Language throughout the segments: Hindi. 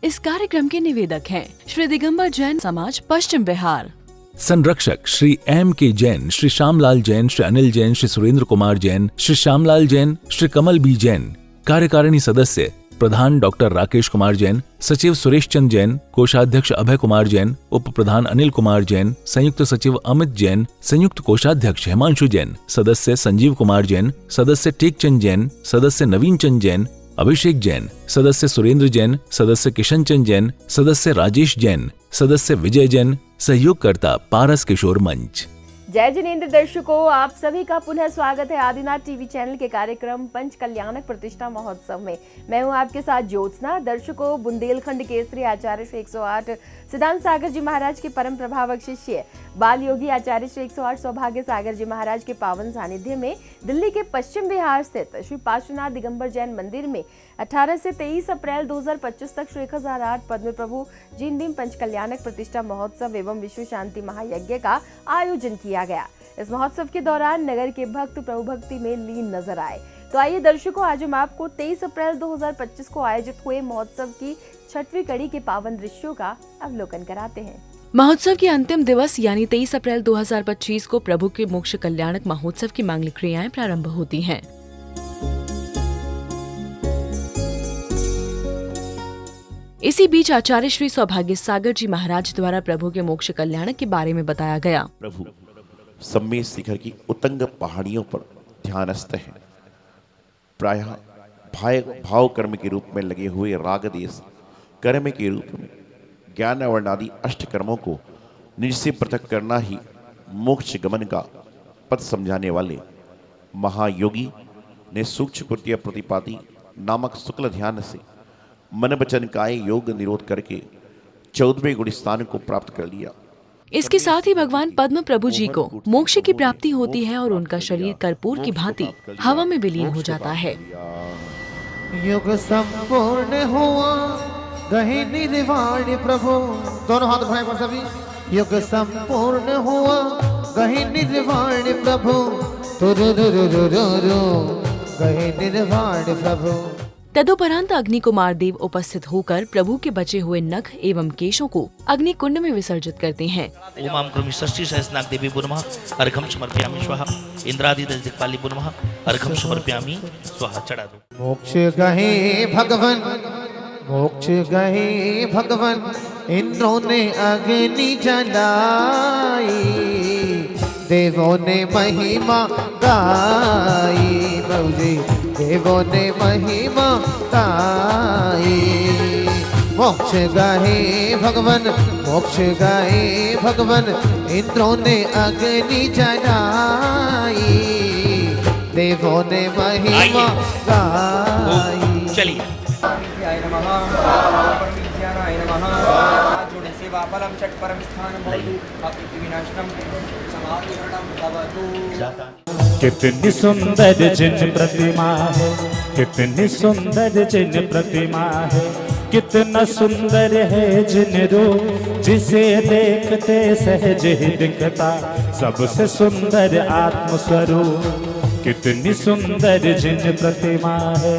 इस कार्यक्रम के निवेदक हैं श्री दिगंबर जैन समाज पश्चिम बिहार। संरक्षक श्री एम के जैन, श्री श्यामलाल जैन, श्री अनिल जैन, श्री सुरेंद्र कुमार जैन, श्री श्यामलाल जैन, श्री कमल बी जैन। कार्यकारिणी सदस्य प्रधान डॉक्टर राकेश कुमार जैन, सचिव सुरेश चंद जैन, कोषाध्यक्ष अभय कुमार जैन, उप प्रधान अनिल कुमार जैन, संयुक्त सचिव अमित जैन, संयुक्त कोषाध्यक्ष हिमांशु जैन, सदस्य संजीव कुमार जैन, सदस्य टेकचंद जैन, सदस्य नवीन चंद जैन, अभिषेक जैन, सदस्य सुरेंद्र जैन, सदस्य किशन चंद जैन, सदस्य राजेश जैन, सदस्य विजय जैन, सहयोगकर्ता पारस किशोर मंच। जय जिनेंद्र दर्शकों, आप सभी का पुनः स्वागत है आदिनाथ टीवी चैनल के कार्यक्रम पंच कल्याणक प्रतिष्ठा महोत्सव में। मैं हूं आपके साथ ज्योत्सना। दर्शकों, बुंदेलखंड केसरी आचार्य श्री 108 सिद्धांत सागर जी महाराज के परम प्रभावक शिष्य बाल योगी आचार्य श्री 108 सौभाग्य सागर जी महाराज के पावन सानिध्य में दिल्ली के पश्चिम बिहार स्थित श्री पार्श्वनाथ दिगंबर जैन मंदिर में 18 से 23 अप्रैल 2025 तक श्री 1008 पद्म प्रभु जिन दिन पंच कल्याणक प्रतिष्ठा महोत्सव एवं विश्व शांति महायज्ञ का आयोजन किया गया। इस महोत्सव के दौरान नगर के भक्त प्रभु भक्ति में लीन नजर आए। तो आइए दर्शकों, आज हम आपको 23 अप्रैल 2025 को आयोजित हुए महोत्सव की 6वीं कड़ी के पावन दृश्यों का अवलोकन कराते हैं। महोत्सव के अंतिम दिवस यानी 23 अप्रैल 2025 को प्रभु के मोक्ष कल्याणक महोत्सव की मांगलिक क्रियाएं प्रारंभ होती हैं। इसी बीच आचार्य श्री सौभाग्य सागर जी महाराज द्वारा प्रभु के मोक्ष कल्याणक के बारे में बताया गया। प्रभु सम्मेद शिखर की उत्तंग पहाड़ियों पर ध्यानस्थ है। प्रायः भाव कर्म के रूप में लगे हुए राग देश कर्म के रूप में ज्ञान वर्णादि अष्ट कर्मों को निज से पृथक करना ही मोक्ष गमन का पथ समझाने वाले महायोगी ने सूक्ष्म कृत्य प्रतिपादी नामक शुक्ल ध्यान से मन वचन काय योग निरोध करके 14वें गुण स्थान को प्राप्त कर लिया। इसके साथ ही भगवान पद्म प्रभु जी को मोक्ष की प्राप्ति होती है और उनका शरीर कर्पूर की भांति हवा में विलीन हो जाता है। युग संपूर्ण हुआ गहे निर्वाण प्रभु, दोनों हाथ उठाए पर सभी। युग संपूर्ण हुआ गहे निर्वाण प्रभु, गहे निर्वाण प्रभु। तदुपरांत अग्नि कुमार देव उपस्थित होकर प्रभु के बचे हुए नख एवं केशों को अग्नि कुंड में विसर्जित करते हैं। ओमां कृमि षष्ठी सहस्रनाग देवी पुनः अर्घम समर्पयामि स्वाहा। इंद्रादि दश दिक्पाली पुनः अर्घम समर्पयामि स्वाहा। चढ़ा दो। मोक्ष गहे भगवन, मोक्ष गहे भगवन, इंद्रों ने अग्नि जलाई, देवों ने महिमा गाई, प्रभु जी देवों ने महिमा गाई। मोक्ष गाए भगवन, मोक्ष गाए भगवन, इंद्रों ने अग्नि जलाई, देवों ने महिमा गाई। चलिए। कितनी सुंदर जिन प्रतिमा है, कितनी सुंदर जिन प्रतिमा है, कितना सुंदर है जिन रूप, जिसे देखते सहज ही दिखता सबसे सुंदर आत्म स्वरूप। कितनी सुंदर जिन प्रतिमा है।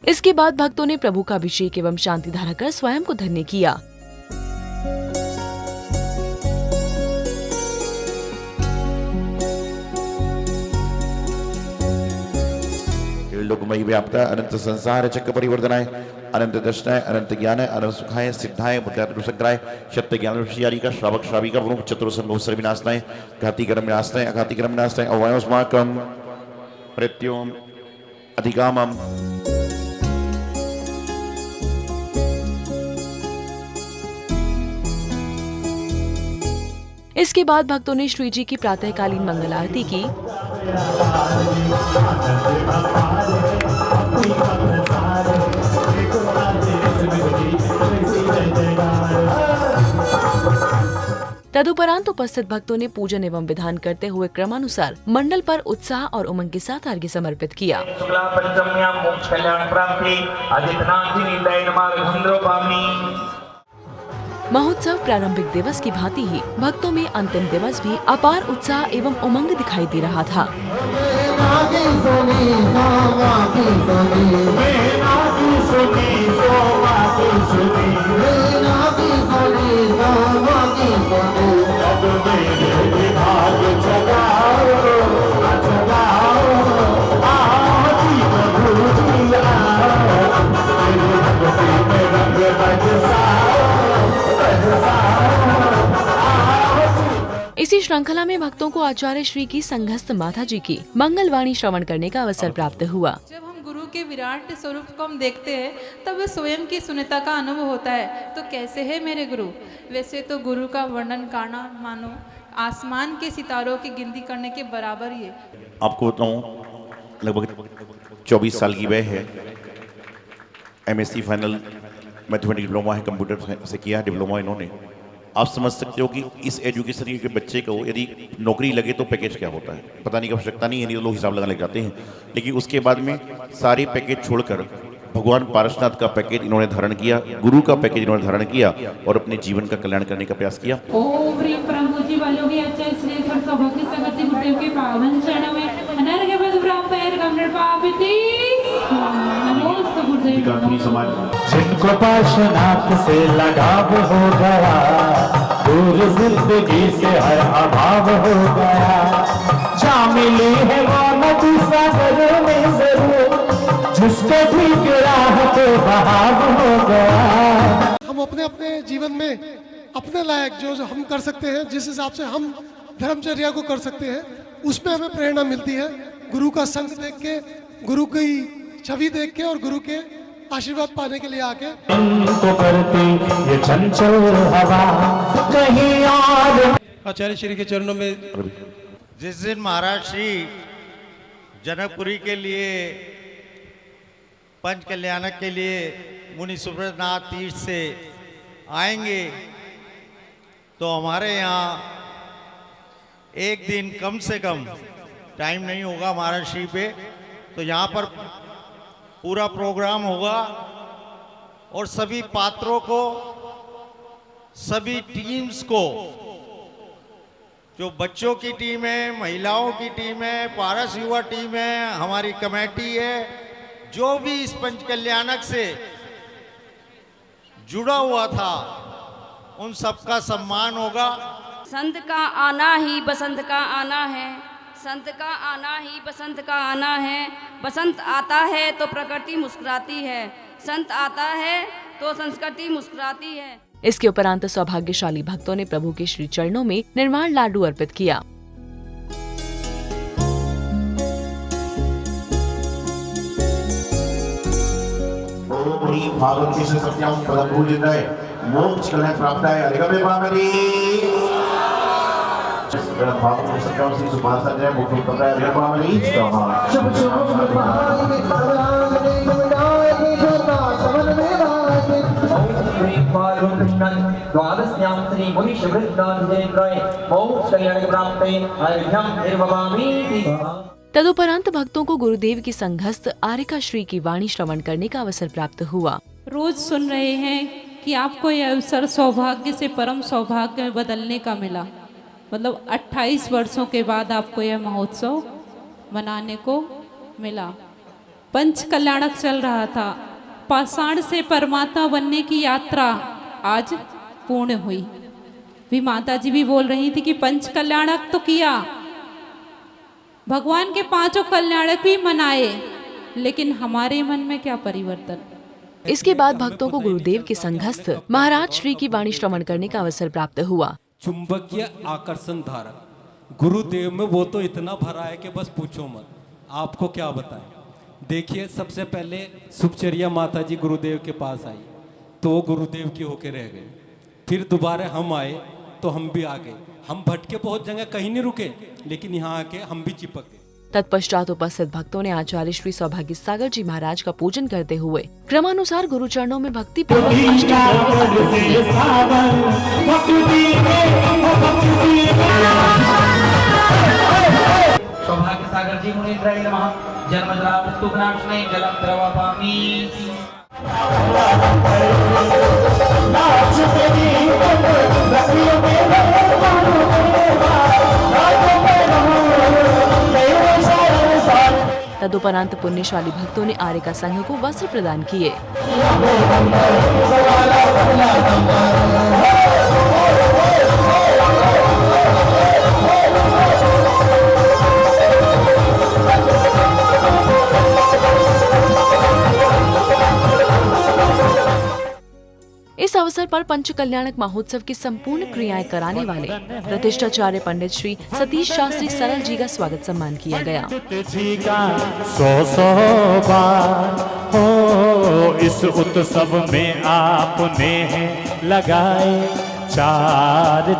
इसके बाद भक्तों ने प्रभु का अभिषेक एवं शांति धारा कर स्वयं को धन्य किया। लोकमयी व्याप्त अनंत संसार चक्र परिवर्तनाय, अनंत दर्शनाय, अनंत ज्ञानाय, अनंत सुखाय, सिद्धाय, बुद्धाय, सत्य ज्ञान विषयारी का श्रावक श्राविका प्रमुख चतुर्संग विनाशनाय, घाती कर्म विनाशनाय, अघाती कर्म विनाशनाय, अवयस्माकं मृत्युम अधिकामम। इसके बाद भक्तों ने श्री जी की प्रातःकालीन मंगल आरती की। तदुपरांत उपस्थित भक्तों ने पूजन एवं विधान करते हुए क्रमानुसार मंडल पर उत्साह और उमंग के साथ अर्घ्य समर्पित किया। महोत्सव प्रारंभिक दिवस की भांति ही भक्तों में अंतिम दिवस भी अपार उत्साह एवं उमंग दिखाई दे रहा था। सुनी सो मागी सुनी नागी सुनी तो मागी सुनी अब मेरे भाग जगाओ जगाओ आओ जी प्रभु जी आओ मेरी भक्ति में रंग बरसाओ आओ जी। इसी श्रृंखला में भक्तों को आचार्य श्री की संघस्थ माता जी की मंगलवाणी श्रवण करने का अवसर प्राप्त हुआ। जब हम गुरु के विराट स्वरूप को हम देखते हैं तब वह स्वयं की शून्यता का अनुभव होता है। तो कैसे है मेरे गुरु? वैसे तो गुरु का वर्णन करना मानो आसमान के सितारों की गिनती करने के बराबर ही है। आपको बताऊं, लगभग 24 साल की वह है। MSc फाइनल मैथमेटिक्स डिप्लोमा है, कंप्यूटर से किया है डिप्लोमा इन्होंने। आप समझ सकते हो कि इस एजुकेशन के बच्चे को यदि नौकरी लगे तो पैकेज क्या होता है, पता नहीं की आवश्यकता नहीं है, नहीं तो लोग हिसाब लगाने लग जाते हैं। लेकिन उसके बाद में सारे पैकेज छोड़कर भगवान पारसनाथ का पैकेज इन्होंने धारण किया, गुरु का पैकेज इन्होंने धारण किया और अपने जीवन का कल्याण करने का प्रयास किया। ओम ह्रीं प्रभु जी वालों की अच्छा श्रेष्ठ सौभाग्य सगति गुरुदेव के पावन चरणों में अनर्घ्य पद प्राप्त पैर कमर पावती नमोस्तु गुरुदेव। जिनको पार्श्वनाथ से लगाव हो गया, दूर जिंदगी से हर अभाव हो गया, जा मिली है वो नदी सागर में जरूर, जिसको ठीक राह पे बहाव हो गया। हम अपने अपने जीवन में अपने लायक जो हम कर सकते हैं, जिस हिसाब से हम धर्मचर्या को कर सकते हैं, उस पे हमें प्रेरणा मिलती है। गुरु का संग देख के, गुरु की छवि देख के और गुरु के आशीर्वाद पाने के लिए आके तो करती ये चंचल हवा कहीं और। आचार्य श्री के चरणों में जिस दिन महाराज श्री जनकपुरी के लिए पंच कल्याणक के लिए मुनि सुब्रतनाथ तीर्थ से आएंगे तो हमारे यहाँ एक दिन कम से कम टाइम नहीं होगा महाराज श्री पे, तो यहाँ पर पूरा प्रोग्राम होगा और सभी पात्रों को, सभी टीम्स को, जो बच्चों की टीम है, महिलाओं की टीम है, पारस युवा टीम है, हमारी कमेटी है, जो भी इस पंच कल्याणक से जुड़ा हुआ था, उन सबका सम्मान होगा। संत का आना ही बसंत का आना है, संत का आना ही बसंत का आना है, बसंत आता है तो प्रकृति मुस्कुराती है, संत आता है तो संस्कृति मुस्कुराती है। इसके उपरांत सौभाग्यशाली भक्तों ने प्रभु के श्री चरणों में निर्माण लाडू अर्पित किया। ओम ह्रीं भागवत कृष्ण सत्याम पदम पूजिताय मोक्ष कल्याण प्राप्ताय अधिगमे पावनी। भागवत कृष्ण सत्याम श्री सुभाषा जय मुक्ति प्रदाय अधिगमे पावनी। शुभ शुभ भाग्य प्रदायिनी गुणदायिनी शोभा समन्वयवासिनी। ओम ह्रीं भागवत कृष्ण द्वादश्यां श्री मुनि सुब्रतनाथ जयंत्राय मोक्ष कल्याण प्राप्ते अर्घ्यं निर्वहामि। तदुपरांत भक्तों को गुरुदेव की संघस्थ आरिका श्री की वाणी श्रवण करने का अवसर प्राप्त हुआ। रोज सुन रहे हैं कि आपको यह अवसर सौभाग्य से परम सौभाग्य में बदलने का मिला। मतलब 28 वर्षों के बाद आपको यह महोत्सव मनाने को मिला। पंच कल्याणक चल रहा था, पाषाण से परमात्मा बनने की यात्रा आज पूर्ण हुई। भी माता जी भी बोल रही थी कि पंच कल्याणक तो किया, भगवान के 5 कल्याणक भी मनाए, लेकिन हमारे मन में क्या परिवर्तन। इसके बाद भक्तों को गुरुदेव के संघस्थ महाराज श्री की वाणी श्रवण करने का अवसर प्राप्त हुआ। चुंबकीय आकर्षण धारक गुरुदेव में वो तो इतना भरा है कि बस पूछो मत। आपको क्या बताएं। देखिए, सबसे पहले सुखचरिया माता जी गुरुदेव के पास आई तो वो गुरुदेव की होके रह गए। फिर दोबारा हम आए तो हम भी आ गए। हम भटके बहुत जगह, कहीं नहीं रुके, लेकिन यहाँ आके हम भी चिपक गए। तत्पश्चात उपस्थित भक्तों ने आचार्य श्री सौभाग्य सागर जी महाराज का पूजन करते हुए क्रमानुसार गुरु चरणों में भक्ति पूर्वक सौभाग्य सागर जी मुनीन्द्राय नमः। जन्मजरा मृत्युविनाशने जलं द्रवापामि। तदुपरांत पुण्यशाली भक्तों ने आर्यका संघ को वस्त्र प्रदान किए। इस अवसर पर पंच कल्याणक महोत्सव की संपूर्ण क्रियाएं कराने वाले प्रतिष्ठाचार्य पंडित श्री सतीश शास्त्री सरल जी का स्वागत सम्मान किया गया। सौ बार हो इस उत्सव में आपने लगाए चार।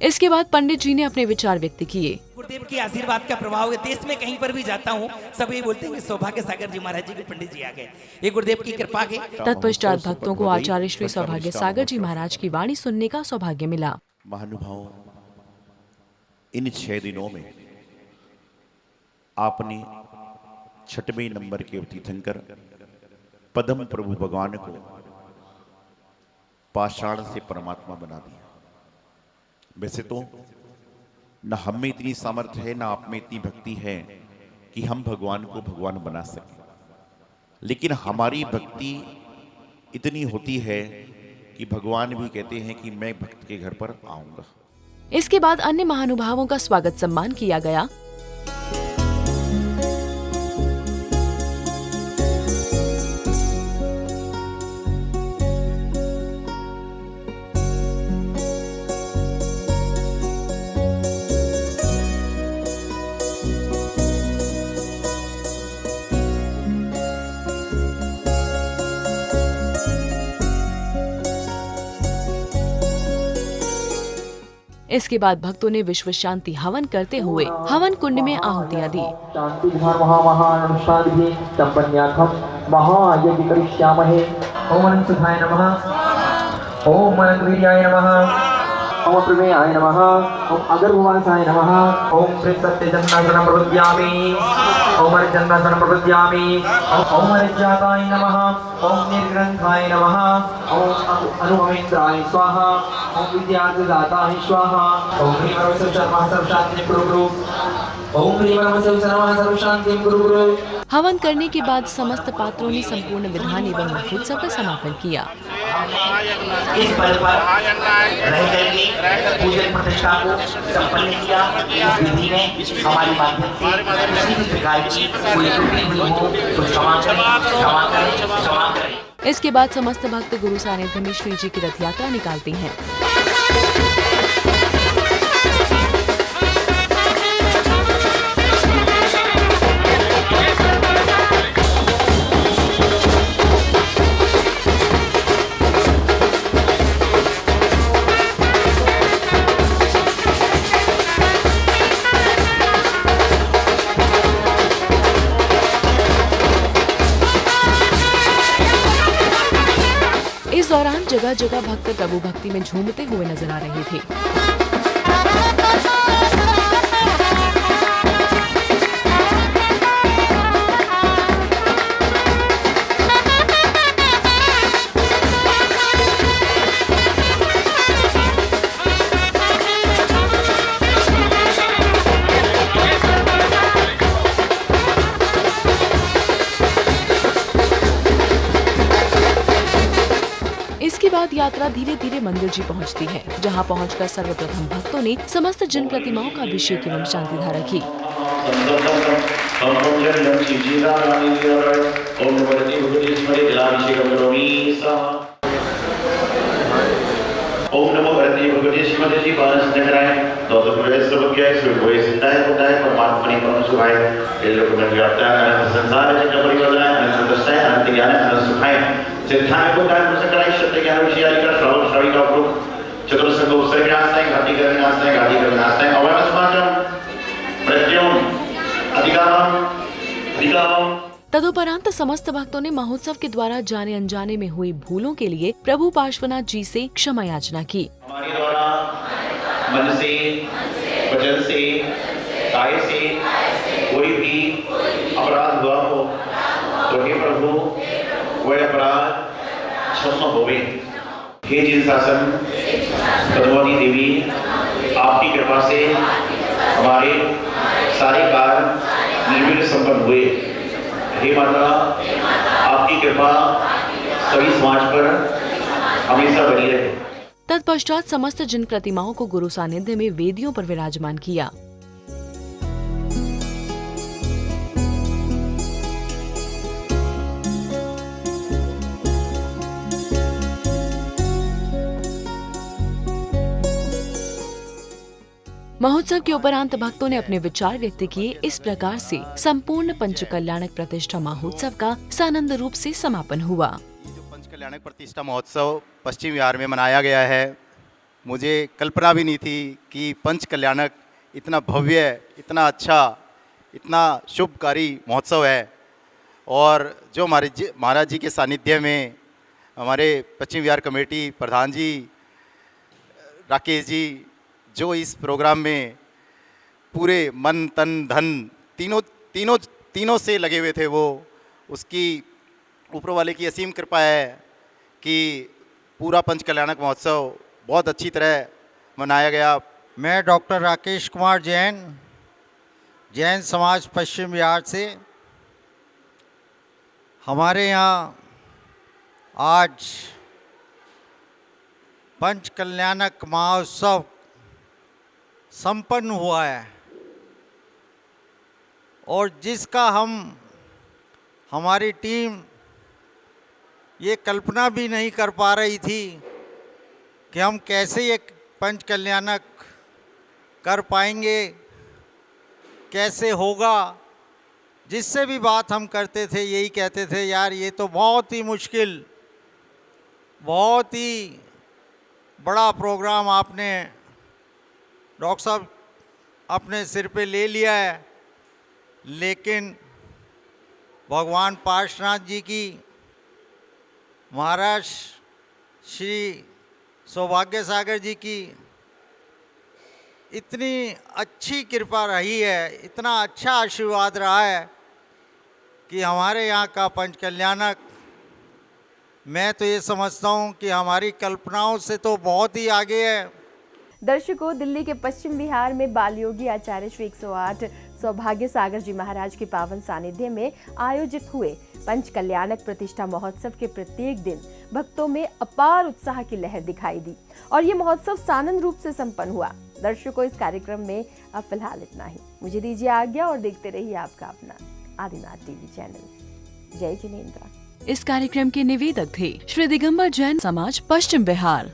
इसके बाद पंडित जी ने अपने विचार व्यक्त किए। गुरुदेव की आशीर्वाद का प्रभाव है। देश में कहीं पर भी जाता हूँ सब ये बोलते हैं कि सौभाग्य सागर जी महाराज जी के पंडित जी आ गए। ये गुरुदेव की कृपा है। तत्पश्चात भक्तों को आचार्य श्री सौभाग्य सागर जी महाराज की वाणी सुनने का सौभाग्य मिला। महानुभाव, इन 6 दिनों में आपने 6वें नंबर के तीर्थंकर पद्म प्रभु भगवान को पाषाण से परमात्मा बना दिया। वैसे तो न हम में इतनी सामर्थ्य है, न आप में इतनी भक्ति है कि हम भगवान को भगवान बना सकें, लेकिन हमारी भक्ति इतनी होती है कि भगवान भी कहते हैं कि मैं भक्त के घर पर आऊंगा। इसके बाद अन्य महानुभावों का स्वागत सम्मान किया गया। इसके बाद भक्तों ने विश्व शांति हवन करते हुए हवन कुंड में आहुतियां दी। शांति महानुष्ठान संपन्नाथम महायज्ञ करिष्यामहे। ओम अनंत सुधाय नमः। ओम अनंत वीर्याय नमः। ओम प्रमेयाय नमः। ओम अगर्भवासाय नमः। ओम सत्यचंद्रासनं प्रपद्यामि। ओम हरिचंद्रासनं प्रपद्यामि। ओम हरिजाताय नमः। ओम निर्ग्रंथाय नमः। ओम अनुभवेन्द्राय स्वाहा। ओम विद्यार्थदाताय स्वाहा। ओम ह्रीं सर्वशांति गुरु। ओम ह्रीं सर्वशांति गुरु। हवन करने के बाद समस्त पात्रों ने संपूर्ण विधान एवं महोत्सव का समापन किया। इस पद पर रह करके पूजन प्रतिष्ठा को संपन्न किया। इस विधि में हमारी माध्यम से किसी भी प्रकार की कोई त्रुटि हुई हो तो क्षमा करें। इसके बाद समस्त भक्त गुरु सानिध्य में श्री जी की रथ यात्रा निकालते हैं। इस दौरान जगह जगह भक्त प्रभु भक्ति में झूमते हुए नजर आ रहे थे। इसके बाद यात्रा धीरे धीरे मंदिर जी पहुंचती है, जहां पहुंचकर सर्वप्रथम भक्तों ने समस्त जिन प्रतिमाओं का अभिषेक एवं शांति धारा की। ओम नमो भगवते भगवते श्रीमते जी पारसनकराय दोतपुरे सर्वज्ञाय सर्वोय सिद्धाय पुताय परमात्मने परम सुखाय ये लोक में व्याप्ता अनंत संसार जगत परिवर्तनाय अनंत दशाय अनंत ज्ञान अनंत सुखाय सिद्धाय पुताय पुस्तकाय सत्य ज्ञान विषयाय का श्रवण श्रविका प्रोक चतुर्संग उत्सव विनाशनाय घाटी कर विनाशनाय घाटी कर विनाशनाय अवयस्माकं प्रत्योम अधिकारम तदुपरांत समस्त भक्तों ने महोत्सव के द्वारा जाने अनजाने में हुई भूलों के लिए प्रभु पार्श्वनाथ जी से क्षमा याचना की। हमारे द्वारा मन से, वचन से, काय से कोई भी अपराध हुआ हो तो हे प्रभु वह अपराध क्षमा होवे। हे जिन शासन पद्मावती देवी, आपकी कृपा से हमारे सारे कार्य निर्विघ्न संपन्न हुए। तत्पश्चात समस्त जिन प्रतिमाओं को गुरु सानिध्य में वेदियों पर विराजमान किया। महोत्सव के उपरांत भक्तों ने अपने विचार व्यक्त किए। इस प्रकार से संपूर्ण पंच कल्याणक प्रतिष्ठा महोत्सव का सानंद रूप से समापन हुआ। पंच कल्याणक प्रतिष्ठा महोत्सव पश्चिम बिहार में मनाया गया है। मुझे कल्पना भी नहीं थी कि पंच कल्याणक इतना भव्य, इतना अच्छा, इतना शुभकारी महोत्सव है। और जो महाराज जी के सानिध्य में हमारे पश्चिम बिहार कमेटी प्रधान जी राकेश जी जो इस प्रोग्राम में पूरे मन तन धन तीनों से लगे हुए थे, वो उसकी ऊपर वाले की असीम कृपा है कि पूरा पंच कल्याणक महोत्सव बहुत अच्छी तरह मनाया गया। मैं डॉक्टर राकेश कुमार जैन, जैन समाज पश्चिम बिहार से। हमारे यहाँ आज पंच कल्याणक महोत्सव संपन्न हुआ है और जिसका हमारी टीम ये कल्पना भी नहीं कर पा रही थी कि हम कैसे ये पंच कल्याणक कर पाएंगे, कैसे होगा। जिससे भी बात हम करते थे यही कहते थे, यार ये तो बहुत ही मुश्किल, बहुत ही बड़ा प्रोग्राम आपने डॉक्टर साहब अपने सिर पे ले लिया है। लेकिन भगवान पार्श्वनाथ जी की, महाराज श्री सौभाग्य सागर जी की इतनी अच्छी कृपा रही है, इतना अच्छा आशीर्वाद रहा है कि हमारे यहाँ का पंच कल्याणक, मैं तो ये समझता हूँ कि हमारी कल्पनाओं से तो बहुत ही आगे है। दर्शकों, दिल्ली के पश्चिम बिहार में बाल योगी आचार्य श्री 108 सौभाग्य सागर जी महाराज के पावन सानिध्य में आयोजित हुए पंच कल्याणक प्रतिष्ठा महोत्सव के प्रत्येक दिन भक्तों में अपार उत्साह की लहर दिखाई दी और ये महोत्सव सानंद रूप से संपन्न हुआ। दर्शकों, इस कार्यक्रम में अब फिलहाल इतना ही। मुझे दीजिए आज्ञा और देखते रहिए आपका अपना आदिनाथ टीवी चैनल। जय जिनेंद्र। इस कार्यक्रम के निवेदक थे श्री दिगंबर जैन समाज पश्चिम बिहार।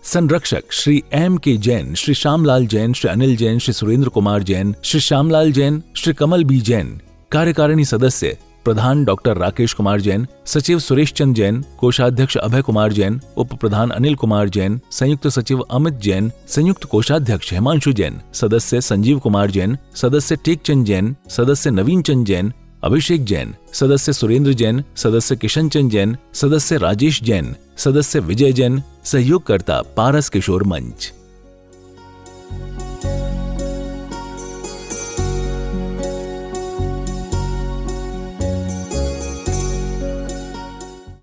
संरक्षक श्री M.K. जैन, श्री श्यामलाल जैन, श्री अनिल जैन, श्री सुरेंद्र कुमार जैन, श्री श्यामलाल जैन, श्री कमल बी जैन। कार्यकारिणी सदस्य प्रधान डॉक्टर राकेश कुमार जैन, सचिव सुरेश चंद जैन, कोषाध्यक्ष अभय कुमार जैन, उप प्रधान अनिल कुमार जैन, संयुक्त सचिव अमित जैन, संयुक्त कोषाध्यक्ष हिमांशु जैन, सदस्य संजीव कुमार जैन, सदस्य टेकचंद जैन, सदस्य नवीन चंद जैन, अभिषेक जैन, सदस्य सुरेंद्र जैन, सदस्य किशन चंद जैन, सदस्य राजेश जैन, सदस्य विजय जैन, सहयोगकर्ता पारस किशोर मंच।